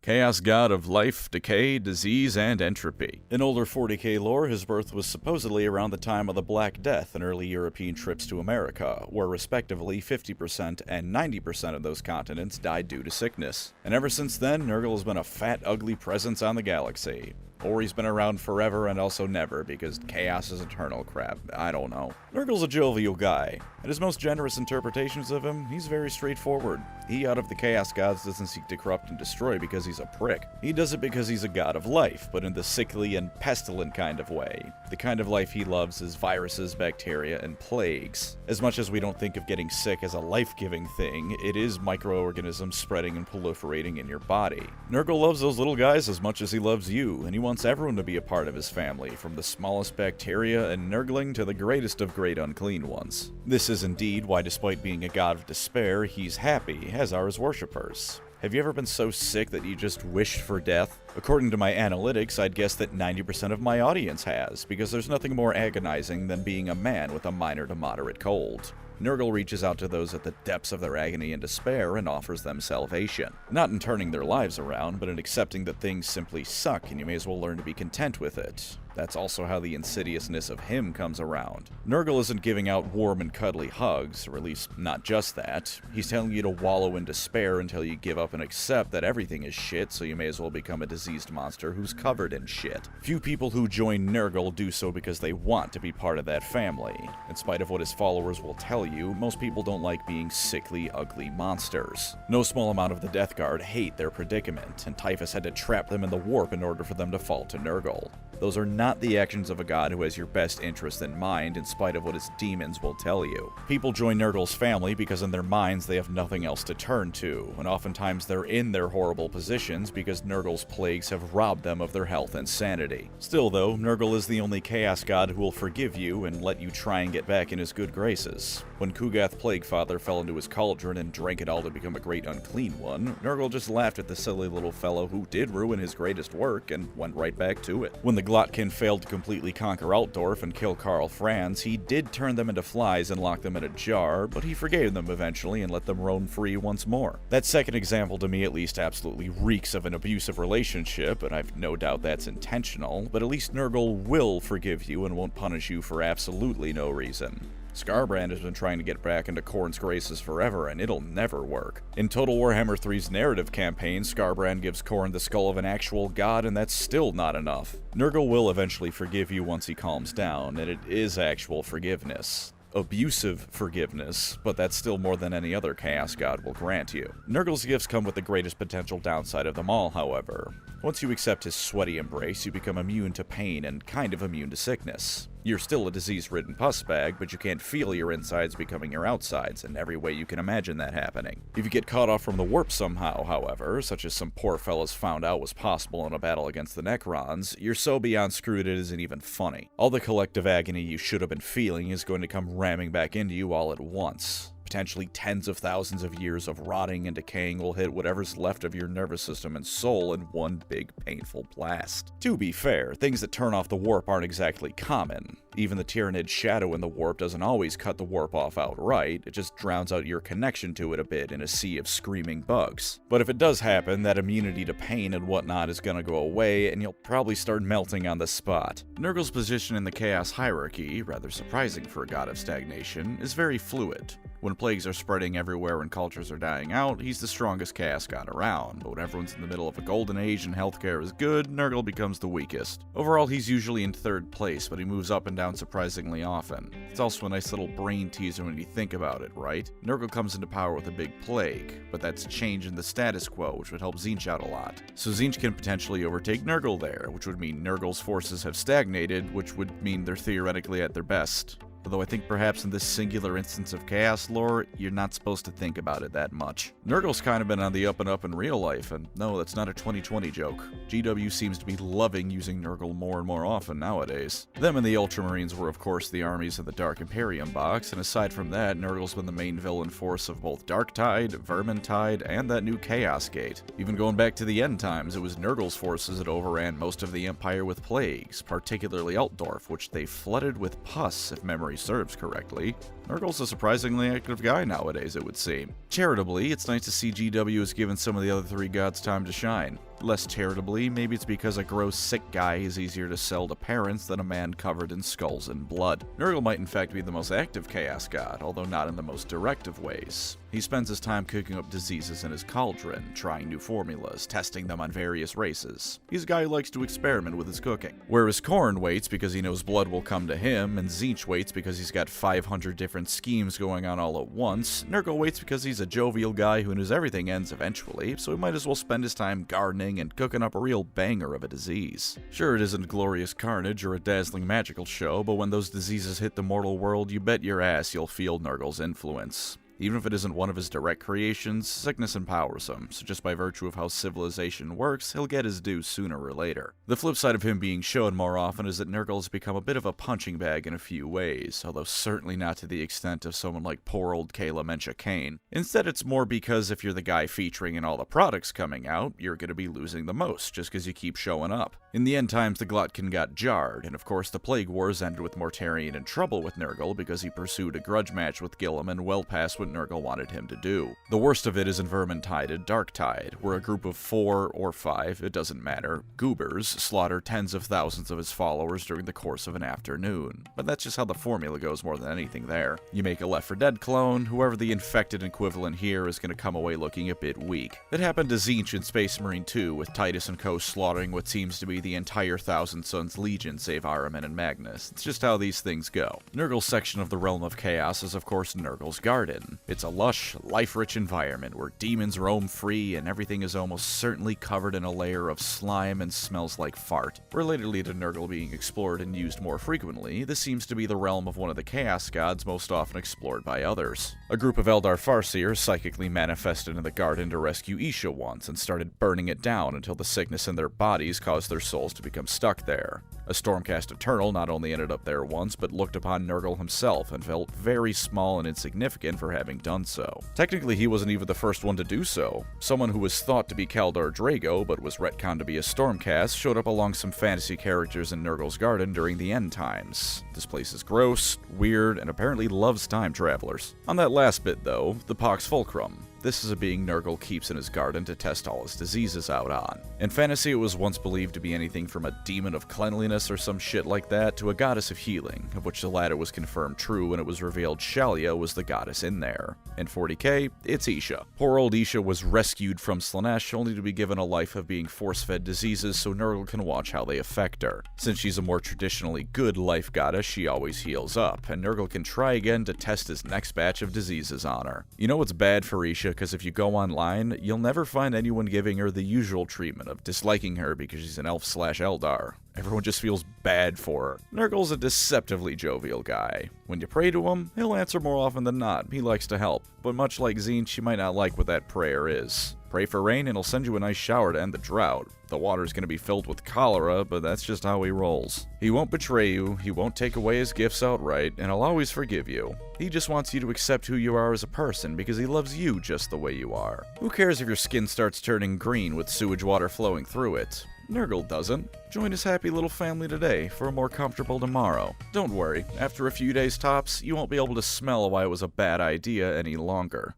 Chaos god of life, decay, disease, and entropy. In older 40k lore, his birth was supposedly around the time of the Black Death and early European trips to America, where respectively 50% and 90% of those continents died due to sickness. And ever since then, Nurgle has been a fat, ugly presence on the galaxy. Or he's been around forever and also never, because chaos is eternal crap. I don't know. Nurgle's a jovial guy, and his most generous interpretations of him, he's very straightforward. He, out of the Chaos Gods, doesn't seek to corrupt and destroy because he's a prick. He does it because he's a god of life, but in the sickly and pestilent kind of way. The kind of life he loves is viruses, bacteria, and plagues. As much as we don't think of getting sick as a life-giving thing, it is microorganisms spreading and proliferating in your body. Nurgle loves those little guys as much as he loves you, and he wants everyone to be a part of his family, from the smallest bacteria and nurgling to the greatest of great unclean ones. This is indeed why, despite being a god of despair, he's happy, as are his worshippers. Have you ever been so sick that you just wished for death? According to my analytics, I'd guess that 90% of my audience has, because there's nothing more agonizing than being a man with a minor to moderate cold. Nurgle reaches out to those at the depths of their agony and despair and offers them salvation. Not in turning their lives around, but in accepting that things simply suck and you may as well learn to be content with it. That's also how the insidiousness of him comes around. Nurgle isn't giving out warm and cuddly hugs, or at least not just that. He's telling you to wallow in despair until you give up and accept that everything is shit, so you may as well become a diseased monster who's covered in shit. Few people who join Nurgle do so because they want to be part of that family. In spite of what his followers will tell you, most people don't like being sickly, ugly monsters. No small amount of the Death Guard hate their predicament, and Typhus had to trap them in the warp in order for them to fall to Nurgle. Those are not the actions of a god who has your best interest in mind, in spite of what his demons will tell you. People join Nurgle's family because in their minds they have nothing else to turn to, and oftentimes they're in their horrible positions because Nurgle's plagues have robbed them of their health and sanity. Still though, Nurgle is the only chaos god who will forgive you and let you try and get back in his good graces. When Kugath Plaguefather fell into his cauldron and drank it all to become a great unclean one, Nurgle just laughed at the silly little fellow who did ruin his greatest work and went right back to it. When the Glotkin failed to completely conquer Altdorf and kill Karl Franz, he did turn them into flies and lock them in a jar, but he forgave them eventually and let them roam free once more. That second example to me at least absolutely reeks of an abusive relationship, and I've no doubt that's intentional, but at least Nurgle will forgive you and won't punish you for absolutely no reason. Skarbrand has been trying to get back into Khorne's graces forever, and it'll never work. In Total Warhammer 3's narrative campaign, Skarbrand gives Khorne the skull of an actual god, and that's still not enough. Nurgle will eventually forgive you once he calms down, and it is actual forgiveness. Abusive forgiveness, but that's still more than any other Chaos God will grant you. Nurgle's gifts come with the greatest potential downside of them all, however. Once you accept his sweaty embrace, you become immune to pain and kind of immune to sickness. You're still a disease-ridden pus bag, but you can't feel your insides becoming your outsides in every way you can imagine that happening. If you get caught off from the warp somehow, however, such as some poor fellas found out was possible in a battle against the Necrons, you're so beyond screwed it isn't even funny. All the collective agony you should have been feeling is going to come ramming back into you all at once. Potentially tens of thousands of years of rotting and decaying will hit whatever's left of your nervous system and soul in one big painful blast. To be fair, things that turn off the warp aren't exactly common. Even the Tyranid shadow in the warp doesn't always cut the warp off outright, it just drowns out your connection to it a bit in a sea of screaming bugs. But if it does happen, that immunity to pain and whatnot is gonna go away, and you'll probably start melting on the spot. Nurgle's position in the Chaos hierarchy, rather surprising for a god of stagnation, is very fluid. When plagues are spreading everywhere and cultures are dying out, he's the strongest Chaos God around, but when everyone's in the middle of a golden age and healthcare is good, Nurgle becomes the weakest. Overall, he's usually in third place, but he moves up and down surprisingly often. It's also a nice little brain teaser when you think about it, right? Nurgle comes into power with a big plague, but that's a change in the status quo, which would help Tzeentch out a lot. So Tzeentch can potentially overtake Nurgle there, which would mean Nurgle's forces have stagnated, which would mean they're theoretically at their best. Although I think perhaps in this singular instance of Chaos lore, you're not supposed to think about it that much. Nurgle's kind of been on the up and up in real life, and no, that's not a 2020 joke. GW seems to be loving using Nurgle more and more often nowadays. Them and the Ultramarines were of course the armies of the Dark Imperium box, and aside from that, Nurgle's been the main villain force of both Darktide, Vermintide, and that new Chaos Gate. Even going back to the end times, it was Nurgle's forces that overran most of the Empire with plagues, particularly Altdorf, which they flooded with pus, if memory serves correctly. Nurgle's a surprisingly active guy nowadays, it would seem. Charitably, it's nice to see GW has given some of the other three gods time to shine. Less charitably, maybe it's because a gross sick guy is easier to sell to parents than a man covered in skulls and blood. Nurgle might in fact be the most active Chaos God, although not in the most direct of ways. He spends his time cooking up diseases in his cauldron, trying new formulas, testing them on various races. He's a guy who likes to experiment with his cooking. Whereas Khorne waits because he knows blood will come to him, and Tzeentch waits because he's got 500 different schemes going on all at once, Nurgle waits because he's a jovial guy who knows everything ends eventually, so he might as well spend his time gardening and cooking up a real banger of a disease. Sure, it isn't glorious carnage or a dazzling magical show, but when those diseases hit the mortal world, you bet your ass you'll feel Nurgle's influence. Even if it isn't one of his direct creations, sickness empowers him, so just by virtue of how civilization works, he'll get his due sooner or later. The flip side of him being shown more often is that Nurgle has become a bit of a punching bag in a few ways, although certainly not to the extent of someone like poor old Kayla Mencha Kane. Instead, it's more because if you're the guy featuring in all the products coming out, you're gonna be losing the most, just because you keep showing up. In the end times, the Glutkin got jarred, and of course the Plague Wars ended with Mortarion in trouble with Nurgle because he pursued a grudge match with Guilliman well past what Nurgle wanted him to do. The worst of it is in Vermintide and Darktide, where a group of 4 or 5, it doesn't matter, goobers slaughter tens of thousands of his followers during the course of an afternoon. But that's just how the formula goes more than anything there. You make a Left 4 Dead clone, whoever the infected equivalent here is going to come away looking a bit weak. It happened to Tzeentch in Space Marine 2, with Titus and co slaughtering what seems to be the entire Thousand Sons Legion save Ahriman and Magnus. It's just how these things go. Nurgle's section of the Realm of Chaos is of course Nurgle's Garden. It's a lush, life-rich environment where demons roam free and everything is almost certainly covered in a layer of slime and smells like fart. Relatedly to Nurgle being explored and used more frequently, this seems to be the realm of one of the Chaos Gods most often explored by others. A group of Eldar Farseers psychically manifested in the garden to rescue Isha once and started burning it down until the sickness in their bodies caused their souls to become stuck there. A Stormcast Eternal not only ended up there once, but looked upon Nurgle himself and felt very small and insignificant for having done so. Technically, he wasn't even the first one to do so. Someone who was thought to be Kaldar Drago, but was retconned to be a Stormcast, showed up along some fantasy characters in Nurgle's garden during the end times. This place is gross, weird, and apparently loves time travelers. On that last bit, though, the Pox Fulcrum. This is a being Nurgle keeps in his garden to test all his diseases out on. In fantasy, it was once believed to be anything from a demon of cleanliness or some shit like that to a goddess of healing, of which the latter was confirmed true when it was revealed Shalia was the goddess in there. In 40k, it's Isha. Poor old Isha was rescued from Slaanesh only to be given a life of being force-fed diseases so Nurgle can watch how they affect her. Since she's a more traditionally good life goddess, she always heals up, and Nurgle can try again to test his next batch of diseases on her. You know what's bad for Isha? Because if you go online, you'll never find anyone giving her the usual treatment of disliking her because she's an elf/Eldar. Everyone just feels bad for her. Nurgle's a deceptively jovial guy. When you pray to him, he'll answer more often than not. He likes to help. But much like Tzeentch, you might not like what that prayer is. Pray for rain and he'll send you a nice shower to end the drought. The water's gonna be filled with cholera, but that's just how he rolls. He won't betray you, he won't take away his gifts outright, and he'll always forgive you. He just wants you to accept who you are as a person because he loves you just the way you are. Who cares if your skin starts turning green with sewage water flowing through it? Nurgle doesn't. Join his happy little family today for a more comfortable tomorrow. Don't worry, after a few days tops, you won't be able to smell why it was a bad idea any longer.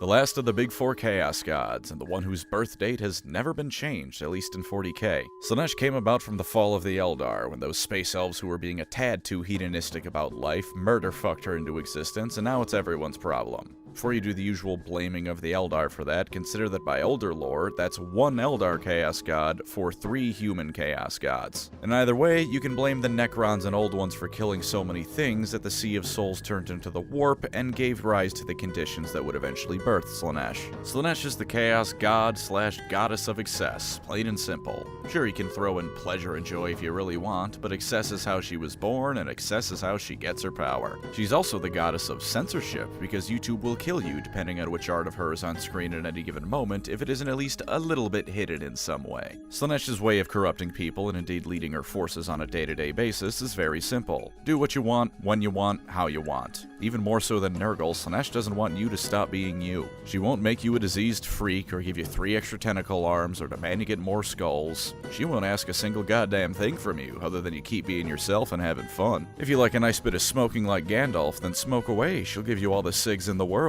The last of the big four Chaos Gods, and the one whose birth date has never been changed, at least in 40k. Slaanesh came about from the fall of the Eldar, when those space elves who were being a tad too hedonistic about life murder-fucked her into existence, and now it's everyone's problem. Before you do the usual blaming of the Eldar for that, consider that by Elder lore, that's one Eldar Chaos God for 3 human Chaos Gods. And either way, you can blame the Necrons and Old Ones for killing so many things that the Sea of Souls turned into the Warp and gave rise to the conditions that would eventually birth Slaanesh. Slaanesh is the Chaos God/Goddess of excess, plain and simple. Sure, you can throw in pleasure and joy if you really want, but excess is how she was born, and excess is how she gets her power. She's also the goddess of censorship, because YouTube will kill you depending on which art of hers on screen at any given moment if it isn't at least a little bit hidden in some way. Slaanesh's way of corrupting people and indeed leading her forces on a day-to-day basis is very simple. Do what you want, when you want, how you want. Even more so than Nurgle, Slaanesh doesn't want you to stop being you. She won't make you a diseased freak or give you 3 extra tentacle arms or demand you get more skulls. She won't ask a single goddamn thing from you other than you keep being yourself and having fun. If you like a nice bit of smoking like Gandalf, then smoke away. She'll give you all the cigs in the world.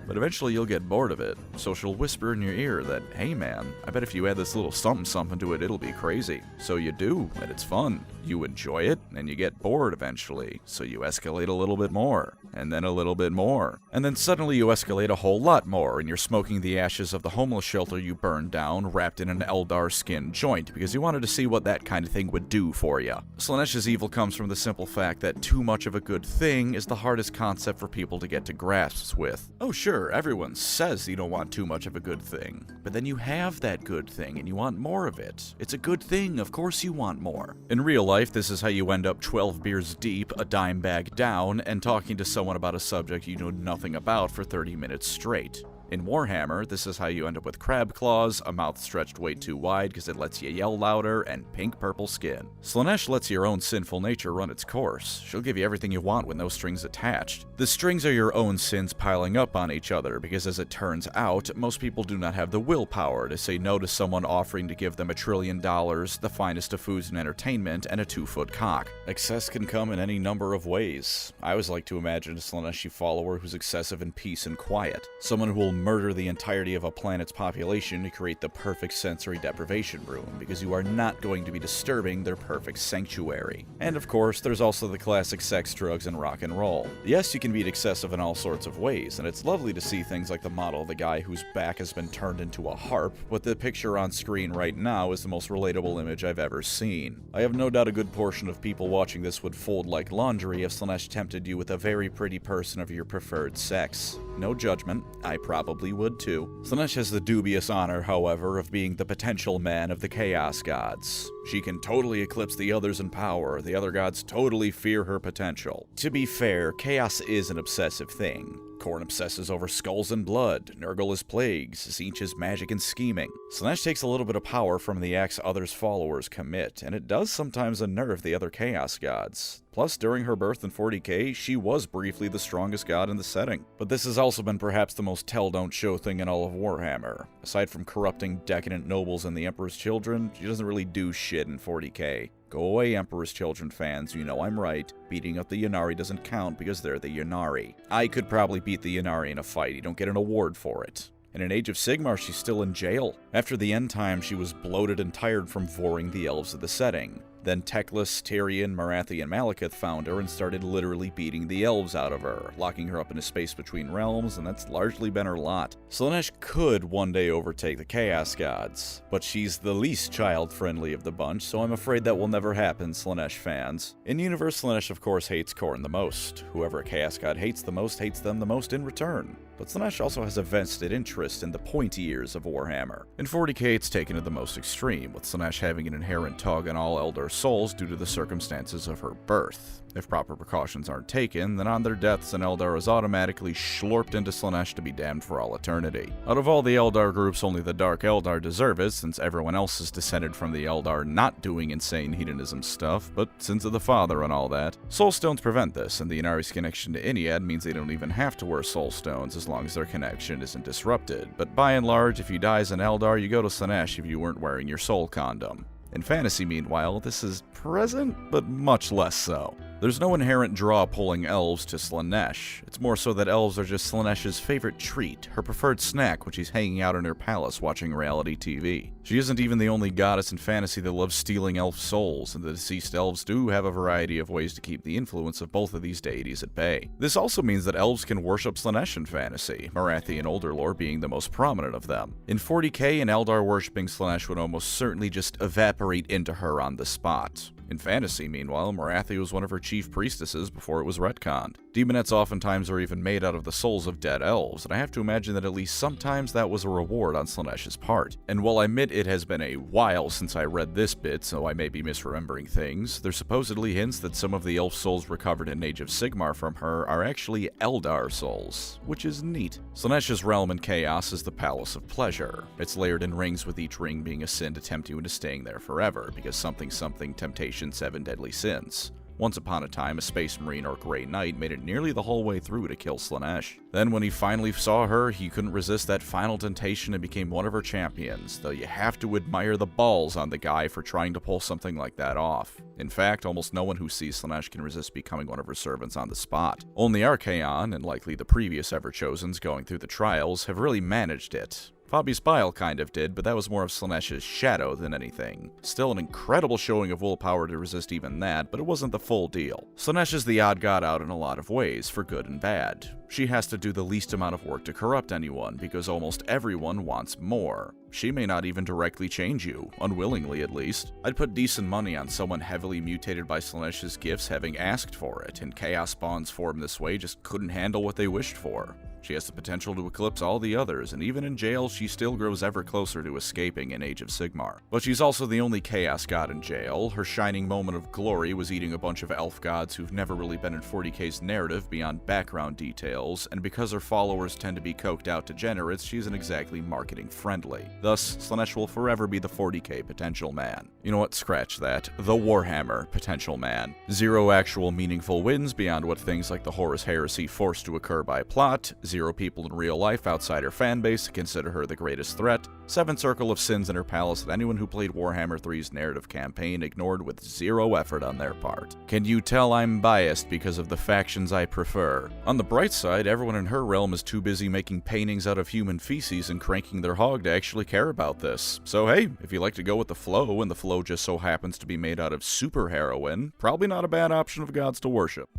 But eventually you'll get bored of it, so she'll whisper in your ear that, hey man, I bet if you add this little something to it, it'll be crazy. So you do, and it's fun. You enjoy it, and you get bored eventually, so you escalate a little bit more, and then a little bit more. And then suddenly you escalate a whole lot more, and you're smoking the ashes of the homeless shelter you burned down, wrapped in an Eldar skin joint, because you wanted to see what that kind of thing would do for you. Slaanesh's evil comes from the simple fact that too much of a good thing is the hardest concept for people to get to grasps with. Oh sure, everyone says you don't want too much of a good thing, but then you have that good thing and you want more of it. It's a good thing, of course you want more. In real life, this is how you end up 12 beers deep, a dime bag down, and talking to someone about a subject you know nothing about for 30 minutes straight. In Warhammer, this is how you end up with crab claws, a mouth stretched way too wide because it lets you yell louder, and pink-purple skin. Slaanesh lets your own sinful nature run its course. She'll give you everything you want with no strings attached. The strings are your own sins piling up on each other because, as it turns out, most people do not have the willpower to say no to someone offering to give them $1 trillion, the finest of foods and entertainment, and a 2-foot cock. Excess can come in any number of ways. I always like to imagine a Slaaneshi follower who's excessive in peace and quiet. Someone who will murder the entirety of a planet's population to create the perfect sensory deprivation room, because you are not going to be disturbing their perfect sanctuary. And of course, there's also the classic sex, drugs, and rock and roll. Yes, you can be excessive in all sorts of ways, and it's lovely to see things like the model of the guy whose back has been turned into a harp, but the picture on screen right now is the most relatable image I've ever seen. I have no doubt a good portion of people watching this would fold like laundry if Slaanesh tempted you with a very pretty person of your preferred sex. No judgment, I probably probably would too. Slaanesh has the dubious honor, however, of being the potential man of the Chaos Gods. She can totally eclipse the others in power, the other gods totally fear her potential. To be fair, chaos is an obsessive thing. Khorne obsesses over skulls and blood, Nurgle is plagues, Tzeentch is magic and scheming. Slaanesh takes a little bit of power from the acts others' followers commit, and it does sometimes unnerve the other Chaos Gods. Plus, during her birth in 40k, she was briefly the strongest god in the setting. But this has also been perhaps the most tell-don't-show thing in all of Warhammer. Aside from corrupting decadent nobles and the Emperor's Children, she doesn't really do shit in 40k. Go away, Emperor's Children fans, you know I'm right. Beating up the Ynnari doesn't count because they're the Ynnari. I could probably beat the Ynnari in a fight, you don't get an award for it. And in Age of Sigmar, she's still in jail. After the end time, she was bloated and tired from voring the elves of the setting. Then Teclis, Tyrion, Marathi, and Malekith found her and started literally beating the elves out of her, locking her up in a space between realms, and that's largely been her lot. Slaanesh could one day overtake the Chaos Gods, but she's the least child-friendly of the bunch, so I'm afraid that will never happen, Slaanesh fans. In-universe, Slaanesh of course hates Khorne the most. Whoever a Chaos God hates the most hates them the most in return. But Slaanesh also has a vested interest in the pointy ears of Warhammer. In 40k, it's taken to the most extreme, with Slaanesh having an inherent tug on all Eldar souls due to the circumstances of her birth. If proper precautions aren't taken, then on their deaths an Eldar is automatically schlorped into Slaanesh to be damned for all eternity. Out of all the Eldar groups, only the Dark Eldar deserve it, since everyone else is descended from the Eldar not doing insane hedonism stuff, but sins of the father and all that. Soulstones prevent this, and the Ynnari's connection to Ynnead means they don't even have to wear Soulstones as long as their connection isn't disrupted. But by and large, if you die as an Eldar, you go to Slaanesh if you weren't wearing your soul condom. In fantasy, meanwhile, this is present, but much less so. There's no inherent draw pulling elves to Slaanesh. It's more so that elves are just Slaanesh's favorite treat, her preferred snack when she's hanging out in her palace watching reality TV. She isn't even the only goddess in fantasy that loves stealing elf souls, and the deceased elves do have a variety of ways to keep the influence of both of these deities at bay. This also means that elves can worship Slaanesh in fantasy, Marathi and older lore being the most prominent of them. In 40k, an Eldar worshipping Slaanesh would almost certainly just evaporate into her on the spot. In fantasy, meanwhile, Marathi was one of her chief priestesses before it was retconned. Demonettes oftentimes are even made out of the souls of dead elves, and I have to imagine that at least sometimes that was a reward on Slaanesh's part. And while I admit it has been a while since I read this bit, so I may be misremembering things, there's supposedly hints that some of the elf souls recovered in Age of Sigmar from her are actually Eldar souls, which is neat. Slaanesh's realm in Chaos is the Palace of Pleasure. It's layered in rings, with each ring being a sin to tempt you into staying there forever, because something temptation 7 deadly sins. Once upon a time, a Space Marine or Grey Knight made it nearly the whole way through to kill Slaanesh. Then when he finally saw her, he couldn't resist that final temptation and became one of her champions, though you have to admire the balls on the guy for trying to pull something like that off. In fact, almost no one who sees Slaanesh can resist becoming one of her servants on the spot. Only Archaon, and likely the previous Ever-Chosens going through the trials, have really managed it. Fabi's Bile kind of did, but that was more of Slaanesh's shadow than anything. Still an incredible showing of willpower to resist even that, but it wasn't the full deal. Slaanesh is the odd god out in a lot of ways, for good and bad. She has to do the least amount of work to corrupt anyone, because almost everyone wants more. She may not even directly change you, unwillingly at least. I'd put decent money on someone heavily mutated by Slaanesh's gifts having asked for it, and Chaos spawns formed this way just couldn't handle what they wished for. She has the potential to eclipse all the others, and even in jail, she still grows ever closer to escaping in Age of Sigmar. But she's also the only Chaos god in jail. Her shining moment of glory was eating a bunch of elf gods who've never really been in 40k's narrative beyond background details, and because her followers tend to be coked out degenerates, she isn't exactly marketing friendly. Thus, Slaanesh will forever be the 40k potential man. You know what, scratch that. The Warhammer potential man. 0 actual meaningful wins beyond what things like the Horus Heresy forced to occur by plot, 0 people in real life outside her fanbase consider her the greatest threat, 7 circle of sins in her palace that anyone who played Warhammer 3's narrative campaign ignored with 0 effort on their part. Can you tell I'm biased because of the factions I prefer? On the bright side, everyone in her realm is too busy making paintings out of human feces and cranking their hog to actually care about this. So hey, if you like to go with the flow, and the flow just so happens to be made out of super heroin, probably not a bad option of gods to worship.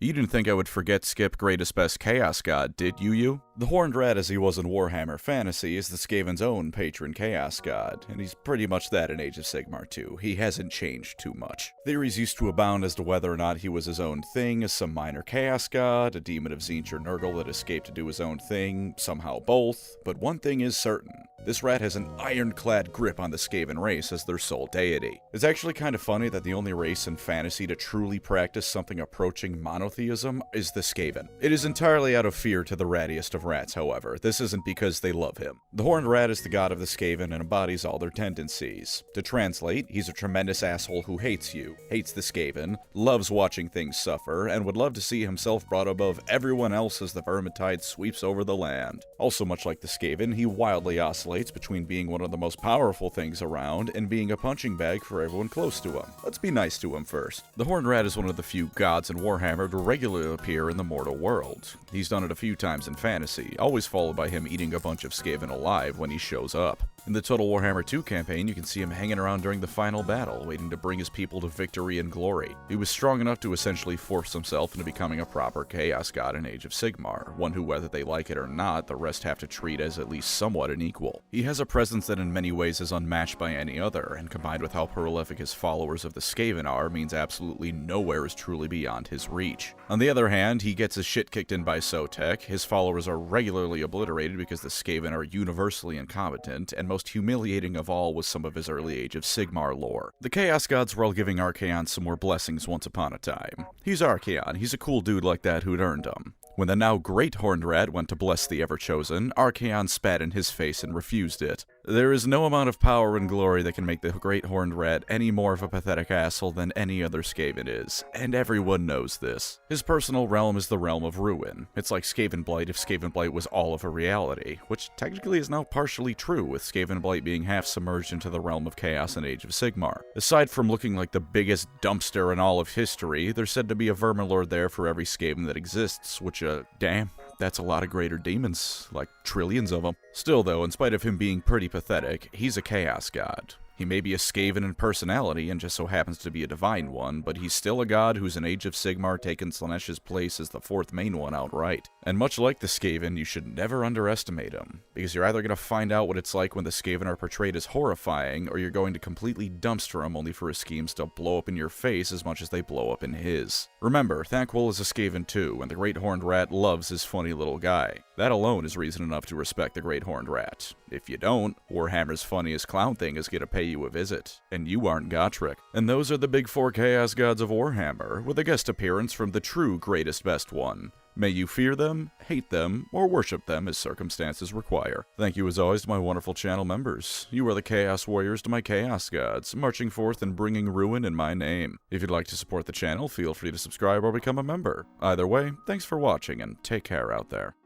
You didn't think I would forget Skip Greatest Best Chaos God, did you? The Horned Rat, as he was in Warhammer Fantasy, is the Skaven's own patron Chaos God, and he's pretty much that in Age of Sigmar too. He hasn't changed too much. Theories used to abound as to whether or not he was his own thing as some minor Chaos God, a demon of Tzeentch or Nurgle that escaped to do his own thing, somehow both, but one thing is certain. This rat has an ironclad grip on the Skaven race as their sole deity. It's actually kind of funny that the only race in fantasy to truly practice something approaching monotheism is the Skaven. It is entirely out of fear to the rattiest of rats, however. This isn't because they love him. The Horned Rat is the god of the Skaven and embodies all their tendencies. To translate, he's a tremendous asshole who hates you, hates the Skaven, loves watching things suffer, and would love to see himself brought above everyone else as the Vermintide sweeps over the land. Also much like the Skaven, he wildly oscillates between being one of the most powerful things around and being a punching bag for everyone close to him. Let's be nice to him first. The Horned Rat is one of the few gods in Warhammer to regularly appear in the mortal world. He's done it a few times in fantasy, always followed by him eating a bunch of Skaven alive when he shows up. In the Total Warhammer 2 campaign, you can see him hanging around during the final battle, waiting to bring his people to victory and glory. He was strong enough to essentially force himself into becoming a proper Chaos God in Age of Sigmar, one who, whether they like it or not, the rest have to treat as at least somewhat an equal. He has a presence that in many ways is unmatched by any other, and combined with how prolific his followers of the Skaven are, means absolutely nowhere is truly beyond his reach. On the other hand, he gets his shit kicked in by Sotek, his followers are regularly obliterated because the Skaven are universally incompetent, and most humiliating of all was some of his early Age of Sigmar lore. The Chaos Gods were all giving Archaon some more blessings once upon a time. He's Archaon, he's a cool dude like that who'd earned them. When the now great Horned Rat went to bless the Ever-Chosen, Archaon spat in his face and refused it. There is no amount of power and glory that can make the great Horned Rat any more of a pathetic asshole than any other Skaven is, and everyone knows this. His personal realm is the realm of ruin. It's like Skaven Blight if Skaven Blight was all of a reality, which technically is now partially true, with Skaven Blight being half submerged into the realm of chaos in Age of Sigmar. Aside from looking like the biggest dumpster in all of history, there's said to be a Vermilord there for every Skaven that exists, which, damn, that's a lot of greater demons, like trillions of them. Still though, in spite of him being pretty pathetic, he's a Chaos God. He may be a Skaven in personality and just so happens to be a divine one, but he's still a god who's in Age of Sigmar taken Slaanesh's place as the fourth main one outright. And much like the Skaven, you should never underestimate him, because you're either going to find out what it's like when the Skaven are portrayed as horrifying, or you're going to completely dumpster him only for his schemes to blow up in your face as much as they blow up in his. Remember, Thanquol is a Skaven too, and the Great Horned Rat loves his funny little guy. That alone is reason enough to respect the Great Horned Rat. If you don't, Warhammer's funniest clown thing is gonna pay you a visit, and you aren't Gotrek. And those are the big four Chaos Gods of Warhammer, with a guest appearance from the true greatest best one. May you fear them, hate them, or worship them as circumstances require. Thank you as always to my wonderful channel members. You are the Chaos Warriors to my Chaos Gods, marching forth and bringing ruin in my name. If you'd like to support the channel, feel free to subscribe or become a member. Either way, thanks for watching and take care out there.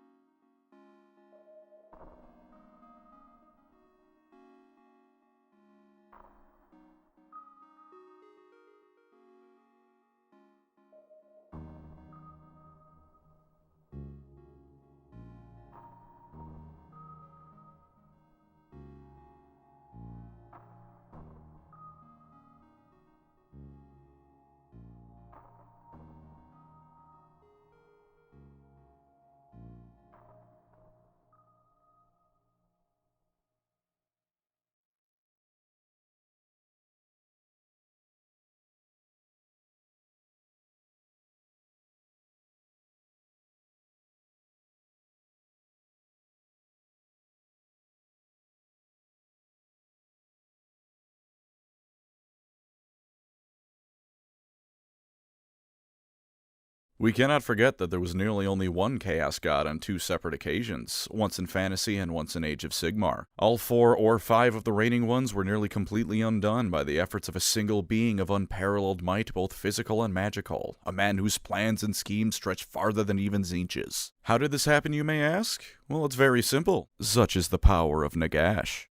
We cannot forget that there was nearly only one Chaos God on two separate occasions, once in Fantasy and once in Age of Sigmar. All 4 or 5 of the reigning ones were nearly completely undone by the efforts of a single being of unparalleled might, both physical and magical, a man whose plans and schemes stretch farther than even Tzeentch's. How did this happen, you may ask? Well, it's very simple. Such is the power of Nagash.